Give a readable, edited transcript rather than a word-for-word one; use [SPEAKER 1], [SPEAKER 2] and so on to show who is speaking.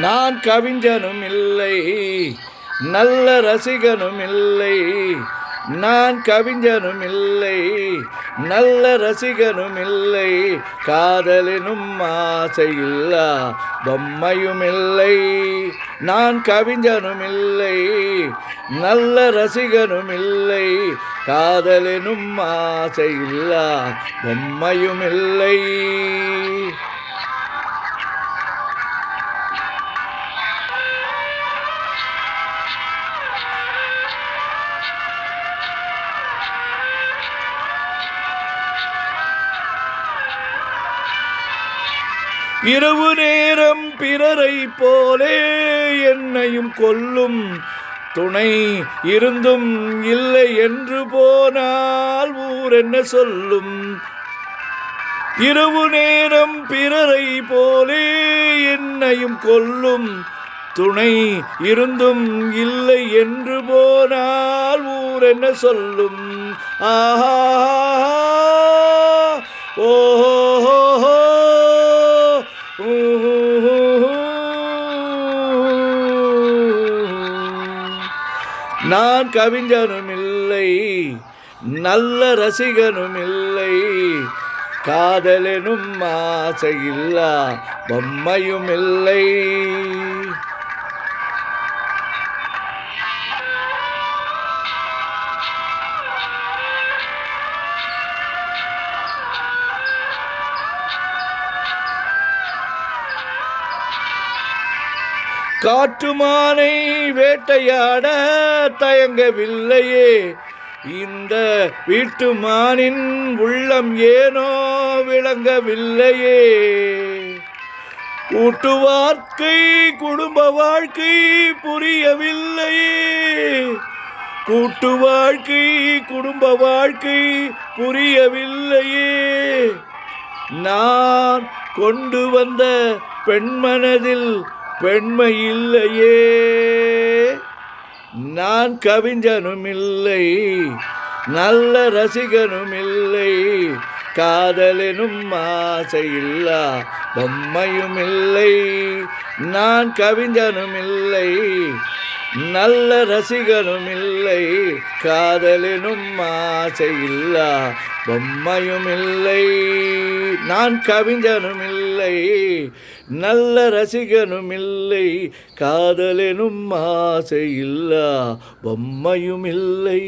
[SPEAKER 1] நான் கவிஞனும் இல்லை, நல்ல ரசிகனும் இல்லை. நான் கவிஞனும் இல்லை, நல்ல ரசிகனும் இல்லை. காதலினும் ஆசையில்லா பொம்மையும் இல்லை. நான் கவிஞனும் இல்லை, நல்ல ரசிகனும் இல்லை. காதலினும் ஆசையில்லா பொம்மையும் இல்லை. இரவு நேரம் பிறரை போலே என்னையும் கொல்லும் துணை இருந்தும் இல்லை என்று போனால் ஊர் என்ன சொல்லும். இரவு நேரம் பிறரை போலே என்னையும் கொல்லும் துணை இருந்தும் இல்லை என்று போனால் ஊர் என்ன சொல்லும். ஆஹா ஓஹோ நான் கவிஞனும் இல்லை, நல்ல ரசிகனும் இல்லை. காதலெனும் ஆசையில்லா பொம்மையும் இல்லை. காட்டுமானை வேட்டையாட தயங்கவில்லையே இந்த வீட்டுமானின் உள்ளம் ஏனோ விளங்கவில்லையே. கூட்டு வாழ்க்கை குடும்ப வாழ்க்கை புரியவில்லையே. கூட்டு வாழ்க்கை குடும்ப வாழ்க்கை புரியவில்லையே. நான் கொண்டு வந்த பெண்மனதில் பெண்மை இல்லையே. நான் கவிஞனும் இல்லை, நல்ல ரசிகனும் இல்லை. காதலெனும் ஆசையில்லா பொம்மையும் இல்லை. நான் கவிஞனும் இல்லை, நல்ல ரசிகனும் இல்லை. காதலெனும் ஆசையில்லா பொம்மையும் இல்லை. நான் கவிஞனும் இல்லை, நல்ல ரசிகனும் இல்லை. காதலெனும் ஆசையில்லா பொம்மையும் இல்லை.